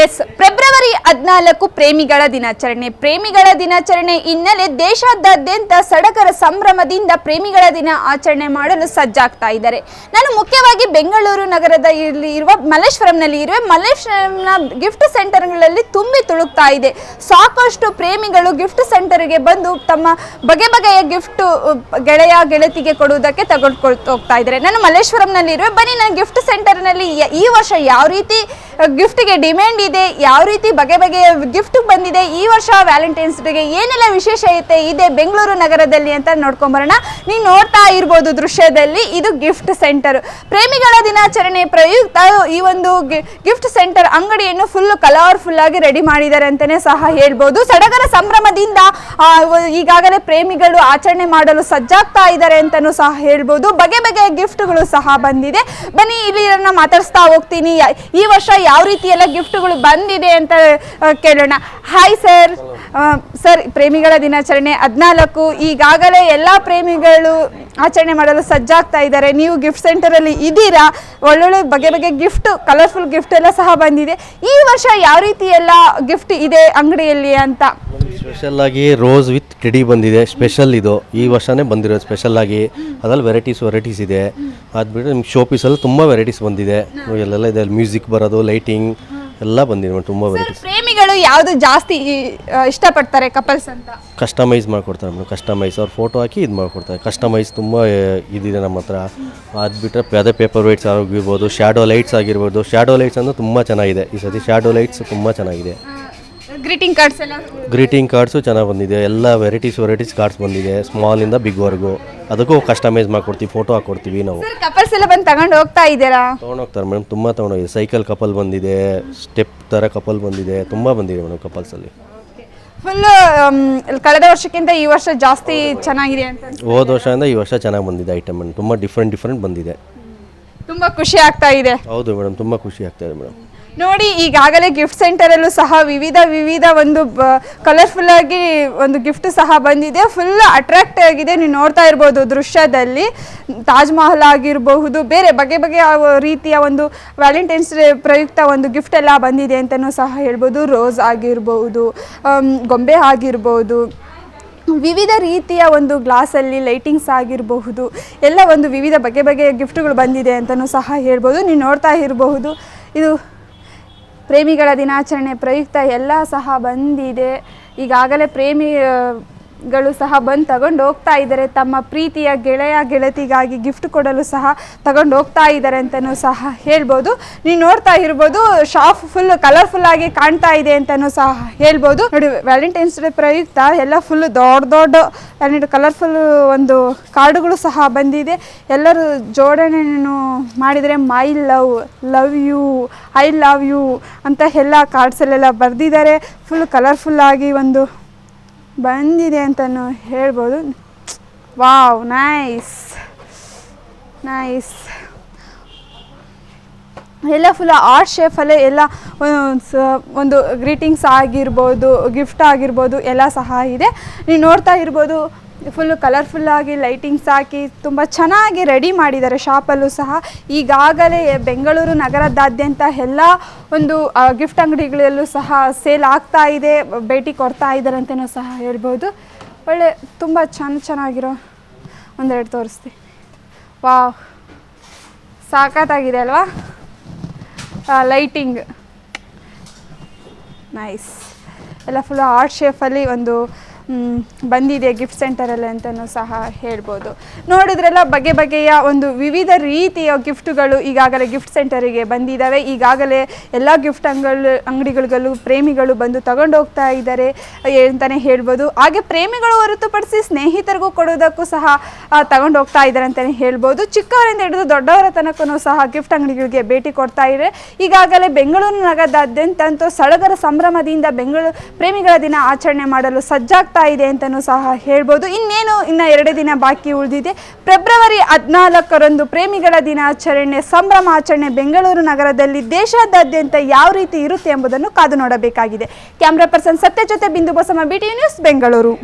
S February 14 ಪ್ರೇಮಿಗಳ ದಿನಾಚರಣೆ ಹಿನ್ನೆಲೆ ದೇಶಾದ್ಯಂತ ಸಡಗರ ಸಂಭ್ರಮದಿಂದ ಪ್ರೇಮಿಗಳ ದಿನ ಆಚರಣೆ ಮಾಡಲು ಸಜ್ಜಾಗ್ತಾ ಇದ್ದಾರೆ. ನಾನು ಮುಖ್ಯವಾಗಿ ಬೆಂಗಳೂರು ನಗರದಲ್ಲಿ ಇರುವ ಮಲ್ಲೇಶ್ವರಂನಲ್ಲಿ ಗಿಫ್ಟ್ ಸೆಂಟರ್ಗಳಲ್ಲಿ ತುಂಬಿ ತುಳುಕ್ತಾ ಇದೆ. ಸಾಕಷ್ಟು ಪ್ರೇಮಿಗಳು ಗಿಫ್ಟ್ ಸೆಂಟರ್ಗೆ ಬಂದು ತಮ್ಮ ಬಗೆಯ ಗಿಫ್ಟ್ ಗೆಳೆಯ ಗೆಳತಿಗೆ ಕೊಡುವುದಕ್ಕೆ ತೆಗೆದುಕೊಳ್ತಾ ಹೋಗ್ತಾ ಇದ್ದಾರೆ. ನಾನು ಮಲ್ಲೇಶ್ವರಂನಲ್ಲಿ ಇರುವೆ. ಬನ್ನಿ, ನಾನು ಗಿಫ್ಟ್ ಸೆಂಟರ್ನಲ್ಲಿ ಈ ವರ್ಷ ಯಾವ ರೀತಿ ಗಿಫ್ಟ್ಗೆ ಡಿಮ್ಯಾಂಡ್ ಇದೆ, ಯಾವ ರೀತಿ ಬಗೆಯ ಗಿಫ್ಟ್ ಬಂದಿದೆ, ಈ ವರ್ಷ ವ್ಯಾಲೆಂಟೈನ್ಸ್ ಡೇಗೆ ಏನೆಲ್ಲ ವಿಶೇಷತೆ ಇದೆ ಬೆಂಗಳೂರು ನಗರದಲ್ಲಿ ಅಂತ ನೋಡ್ಕೊಂಬರೋಣ. ನೀವು ನೋಡ್ತಾ ಇರ್ಬೋದು ದೃಶ್ಯದಲ್ಲಿ, ಇದು ಗಿಫ್ಟ್ ಸೆಂಟರ್. ಪ್ರೇಮಿಗಳ ದಿನಾಚರಣೆ ಪ್ರಯುಕ್ತ ಈ ಒಂದು ಗಿಫ್ಟ್ ಸೆಂಟರ್ ಅಂಗಡಿಯನ್ನು ಫುಲ್ ಕಲರ್ಫುಲ್ ಆಗಿ ರೆಡಿ ಮಾಡಿದ್ದಾರೆ ಅಂತಾನೆ ಸಹ ಹೇಳ್ಬೋದು. ಸಡಗರ ಸಂಭ್ರಮದಿಂದ ಈಗಾಗಲೇ ಪ್ರೇಮಿಗಳು ಆಚರಣೆ ಮಾಡಲು ಸಜ್ಜಾಗ್ತಾ ಇದ್ದಾರೆ ಅಂತಾನೂ ಸಹ ಹೇಳ್ಬೋದು. ಬಗೆಯ ಗಿಫ್ಟ್ಗಳು ಸಹ ಬಂದಿದೆ. ಬನ್ನಿ, ಇಲ್ಲಿ ಮಾತಾಡಿಸ್ತಾ ಹೋಗ್ತೀನಿ. ಈ ವರ್ಷ ಯಾವ ರೀತಿ ಎಲ್ಲ ಗಿಫ್ಟ್ಗಳು ಬಂದಿದೆ ಅಂತ ಕೇಳೋಣ. Hi sir. ಸರ್, ಪ್ರೇಮಿಗಳ ದಿನಾಚರಣೆ 14, ಈಗಾಗಲೇ ಎಲ್ಲ ಪ್ರೇಮಿಗಳು ಆಚರಣೆ ಮಾಡಲು ಸಜ್ಜಾಗ್ತಾ ಇದ್ದಾರೆ. ನೀವು ಗಿಫ್ಟ್ ಸೆಂಟರ್ ಅಲ್ಲಿ ಇದ್ದೀರಾ. ಒಳ್ಳೊಳ್ಳೆ ಬಗೆ ಗಿಫ್ಟ್, ಕಲರ್ಫುಲ್ ಗಿಫ್ಟ್ ಎಲ್ಲ ಸಹ ಬಂದಿದೆ. ಈ ವರ್ಷ ಯಾವ ರೀತಿ ಎಲ್ಲ ಗಿಫ್ಟ್ ಇದೆ ಅಂಗಡಿಯಲ್ಲಿ ಅಂತ? ಸ್ಪೆಷಲ್ ಆಗಿ ರೋಸ್ ವಿತ್ ಟೆಡಿ ಬಂದಿದೆ. ಸ್ಪೆಷಲ್ ಇದು ಈ ವರ್ಷನೇ ಬಂದಿರೋದು ಸ್ಪೆಷಲ್ ಆಗಿ. ಅದ್ರಲ್ಲಿ ವೆರೈಟೀಸ್ ಇದೆ. ಅದು ಬಿಟ್ಟರೆ ನಿಮ್ಗೆ ಶೋ ಪೀಸಲ್ಲಿ ತುಂಬ ವೆರೈಟೀಸ್ ಬಂದಿದೆ. ಎಲ್ಲೆಲ್ಲ ಇದೆ, ಮ್ಯೂಸಿಕ್ ಬರೋದು, ಲೈಟಿಂಗ್ ಎಲ್ಲ ಬಂದಿದೆ. ತುಂಬ ವೆರೈಟೀಸ್. ಪ್ರೇಮಿಗಳು ಯಾವುದು ಜಾಸ್ತಿ ಇಷ್ಟಪಡ್ತಾರೆ ಕಪಲ್ಸ್ ಅಂತ? ಕಸ್ಟಮೈಸ್ ಮಾಡಿಕೊಡ್ತಾರೆ ಮೇಡಮ್. ಕಸ್ಟಮೈಸ್ ಅವ್ರ ಫೋಟೋ ಹಾಕಿ ಇದು ಮಾಡಿಕೊಡ್ತಾರೆ. ಕಸ್ಟಮೈಸ್ ತುಂಬ ಇದಿದೆ ನಮ್ಮ ಹತ್ರ. ಅದು ಬಿಟ್ಟರೆ ಅದೇ ಪೇಪರ್ ವೈಟ್ಸ್ ಆಗಿರ್ಬೋದು, ಶ್ಯಾಡೋ ಲೈಟ್ಸ್ ಆಗಿರ್ಬೋದು. ಶ್ಯಾಡೋ ಲೈಟ್ಸ್ ಅಂದರೆ ತುಂಬ ಚೆನ್ನಾಗಿದೆ ಈ ಸತಿ. ಶ್ಯಾಡೋ ಲೈಟ್ಸ್ ತುಂಬ ಚೆನ್ನಾಗಿದೆ. ಗ್ರೀಟಿಂಗ್ ಕಾರ್ಡ್ಸು ಚೆನ್ನಾಗಿ ಬಂದಿದೆ. ಎಲ್ಲ ವೆರೈಟೀಸ್ ಕಾರ್ಡ್ಸ್ ಬಂದಿದೆ, ಸ್ಮಾಲಿಂದ ಬಿಗ್ವರೆಗೂ. ಅದಕ್ಕೂ ಕಸ್ಟಮೈಸ್ ಮಾಡ್ಕೊಡ್ತೀವಿ, ಫೋಟೋ ಹಾಕ್ಕೊಡ್ತೀವಿ ನಾವು. ಕಪಲ್ಸ್ ಎಲ್ಲ ಬಂದು ತಗೊಂಡು ಹೋಗ್ತಾ ಇದ್ದೀರಾ? ತೊಗೊಂಡೋಗ್ತಾರೆ ಮೇಡಮ್, ತುಂಬ ತೊಗೊಂಡೋಗಿದೆ. ಸೈಕಲ್ ಕಪಲ್ ಬಂದಿದೆ, ಸ್ಟೆಪ್ ಥರ ಕಪಲ್ ಬಂದಿದೆ, ತುಂಬ ಬಂದಿದೆ ಮೇಡಮ್ ಕಪಲ್ಸಲ್ಲಿ. ಫುಲ್ ಕಳೆದ ವರ್ಷಕ್ಕಿಂತ ಈ ವರ್ಷ ಜಾಸ್ತಿ ಚೆನ್ನಾಗಿದೆ ಅಂತ? ಹೋದ ವರ್ಷದಿಂದ ಈ ವರ್ಷ ಚೆನ್ನಾಗಿ ಬಂದಿದೆ ಐಟಮ್. ತುಂಬ ಡಿಫ್ರೆಂಟ್ ಬಂದಿದೆ. ತುಂಬ ಖುಷಿ ಆಗ್ತಾ ಇದೆ. ಹೌದು ಮೇಡಮ್, ತುಂಬ ಖುಷಿ ಆಗ್ತಾ ಇದೆ ಮೇಡಮ್. ನೋಡಿ, ಈಗಾಗಲೇ ಗಿಫ್ಟ್ ಸೆಂಟರಲ್ಲೂ ಸಹ ವಿವಿಧ ಒಂದು ಕಲರ್ಫುಲ್ ಆಗಿ ಒಂದು ಗಿಫ್ಟ್ ಸಹ ಬಂದಿದೆ. ಫುಲ್ ಅಟ್ರಾಕ್ಟ್ ಆಗಿದೆ. ನೀವು ನೋಡ್ತಾ ಇರ್ಬೋದು ದೃಶ್ಯದಲ್ಲಿ. ತಾಜ್ ಮಹಲ್ ಆಗಿರಬಹುದು, ಬೇರೆ ಬಗೆಯ ರೀತಿಯ ಒಂದು ವ್ಯಾಲೆಂಟೈನ್ಸ್ ಡೇ ಪ್ರಯುಕ್ತ ಒಂದು ಗಿಫ್ಟ್ ಎಲ್ಲ ಬಂದಿದೆ ಅಂತಲೂ ಸಹ ಹೇಳ್ಬೋದು. ರೋಸ್ ಆಗಿರ್ಬೋದು, ಗೊಂಬೆ ಆಗಿರ್ಬೋದು, ವಿವಿಧ ರೀತಿಯ ಒಂದು ಗ್ಲಾಸಲ್ಲಿ ಲೈಟಿಂಗ್ಸ್ ಆಗಿರಬಹುದು. ಎಲ್ಲ ಒಂದು ವಿವಿಧ ಬಗೆಯ ಗಿಫ್ಟ್ಗಳು ಬಂದಿದೆ ಅಂತಲೂ ಸಹ ಹೇಳ್ಬೋದು. ನೀವು ನೋಡ್ತಾ ಇರಬಹುದು, ಇದು ಪ್ರೇಮಿಗಳ ದಿನಾಚರಣೆ ಪ್ರಯುಕ್ತ ಎಲ್ಲ ಸಹ ಬಂದಿದೆ. ಈಗಾಗಲೇ ಪ್ರೇಮಿಗಳು ಸಹ ಬಂದು ತಗೊಂಡು ಹೋಗ್ತಾ ಇದ್ದಾರೆ. ತಮ್ಮ ಪ್ರೀತಿಯ ಗೆಳೆಯ ಗೆಳತಿಗಾಗಿ ಗಿಫ್ಟ್ ಕೊಡಲು ಸಹ ತಗೊಂಡು ಹೋಗ್ತಾ ಇದ್ದಾರೆ ಅಂತಲೂ ಸಹ ಹೇಳ್ಬೋದು. ನೀವು ನೋಡ್ತಾ ಇರ್ಬೋದು, ಶಾಪ್ ಫುಲ್ ಕಲರ್ಫುಲ್ ಆಗಿ ಕಾಣ್ತಾ ಇದೆ ಅಂತಲೂ ಸಹ ಹೇಳ್ಬೋದು. ನೋಡಿ, ವ್ಯಾಲೆಂಟೈನ್ಸ್ ಡೇ ಪ್ರಯುಕ್ತ ಎಲ್ಲ ಫುಲ್ ದೊಡ್ಡ ಕಲರ್ಫುಲ್ ಒಂದು ಕಾರ್ಡುಗಳು ಸಹ ಬಂದಿದೆ. ಎಲ್ಲರೂ ಜೋಡಣೆಯನ್ನು ಮಾಡಿದರೆ my love you, I love you ಅಂತ ಎಲ್ಲ ಕಾರ್ಡ್ಸಲ್ಲೆಲ್ಲ ಬರೆದಿದ್ದಾರೆ. ಫುಲ್ ಕಲರ್ಫುಲ್ ಆಗಿ ಒಂದು ಬಂದಿದೆ ಅಂತಲೂ ಹೇಳ್ಬೋದು. Wow, nice. ಎಲ್ಲ ಫುಲ್ ಆರ್ಟ್ ಶೇಫಲ್ಲೇ ಎಲ್ಲ ಒಂದು ಗ್ರೀಟಿಂಗ್ಸ್ ಆಗಿರ್ಬೋದು, ಗಿಫ್ಟ್ ಆಗಿರ್ಬೋದು, ಎಲ್ಲ ಸಹ ಇದೆ. ನೀವು ನೋಡ್ತಾ ಇರ್ಬೋದು, ಫುಲ್ಲು ಕಲರ್ಫುಲ್ಲಾಗಿ ಲೈಟಿಂಗ್ಸ್ ಹಾಕಿ ತುಂಬ ಚೆನ್ನಾಗಿ ರೆಡಿ ಮಾಡಿದ್ದಾರೆ ಶಾಪಲ್ಲೂ ಸಹ. ಈಗಾಗಲೇ ಬೆಂಗಳೂರು ನಗರದಾದ್ಯಂತ ಎಲ್ಲ ಒಂದು ಗಿಫ್ಟ್ ಅಂಗಡಿಗಳಲ್ಲೂ ಸಹ ಸೇಲ್ ಆಗ್ತಾ ಇದೆ, ಭೇಟಿ ಕೊಡ್ತಾ ಇದ್ದಾರೆ ಅಂತಲೂ ಸಹ ಹೇಳ್ಬೋದು. ಒಳ್ಳೆ ತುಂಬ ಚೆನ್ನಾಗಿರೋ ಒಂದೆರಡು ತೋರಿಸ್ತೀನಿ. ವಾವ್, ಸಾಕತ್ತಾಗಿದೆ ಅಲ್ವಾ? Lighting nice. ಎಲ್ಲ ಫುಲ್ ಆರ್ಟ್ ಶೇಫಲ್ಲಿ ಒಂದು ಬಂದಿದೆ ಗಿಫ್ಟ್ ಸೆಂಟರಲ್ಲಿ ಅಂತಲೂ ಸಹ ಹೇಳ್ಬೋದು. ನೋಡಿದ್ರೆಲ್ಲ ಬಗೆಯ ಒಂದು ವಿವಿಧ ರೀತಿಯ ಗಿಫ್ಟುಗಳು ಈಗಾಗಲೇ ಗಿಫ್ಟ್ ಸೆಂಟರಿಗೆ ಬಂದಿದ್ದಾವೆ. ಈಗಾಗಲೇ ಎಲ್ಲ ಗಿಫ್ಟ್ ಅಂಗಡಿಗಳಿಗಲ್ಲೂ ಪ್ರೇಮಿಗಳು ಬಂದು ತಗೊಂಡು ಹೋಗ್ತಾ ಇದ್ದಾರೆ ಅಂತಲೇ ಹೇಳ್ಬೋದು. ಹಾಗೆ ಪ್ರೇಮಿಗಳು ಹೊರತುಪಡಿಸಿ ಸ್ನೇಹಿತರಿಗೂ ಕೊಡೋದಕ್ಕೂ ಸಹ ತಗೊಂಡು ಹೋಗ್ತಾ ಇದ್ದಾರೆ ಅಂತಲೇ ಹೇಳ್ಬೋದು. ಚಿಕ್ಕವರಿಂದ ಹಿಡಿದು ದೊಡ್ಡವರ ತನಕನೂ ಸಹ ಗಿಫ್ಟ್ ಅಂಗಡಿಗಳಿಗೆ ಭೇಟಿ ಕೊಡ್ತಾ ಇದ್ದಾರೆ. ಈಗಾಗಲೇ ಬೆಂಗಳೂರು ನಗರದಾದ್ಯಂತ ಸಡಗರ ಸಂಭ್ರಮದಿಂದ ಪ್ರೇಮಿಗಳ ದಿನ ಆಚರಣೆ ಮಾಡಲು ಸಜ್ಜಾಗ್ತಾ ಇದೆ ಅಂತಲೂ ಸಹ ಹೇಳ್ಬೋದು. ಇನ್ನು 2 ದಿನ ಬಾಕಿ ಉಳಿದಿದೆ. ಫೆಬ್ರವರಿ 14ರಂದು ಪ್ರೇಮಿಗಳ ದಿನಾಚರಣೆ ಸಂಭ್ರಮಾಚರಣೆ ಬೆಂಗಳೂರು ನಗರದಲ್ಲಿ ದೇಶಾದ್ಯಂತ ಯಾವ ರೀತಿ ಇರುತ್ತೆ ಎಂಬುದನ್ನು ಕಾದು ನೋಡಬೇಕಾಗಿದೆ. ಕ್ಯಾಮ್ರಾ ಪರ್ಸನ್ ಸತ್ಯ ಜೊತೆ ಬಿಂದು ಬಸಮ್ಮ, BTV ನ್ಯೂಸ್, ಬೆಂಗಳೂರು.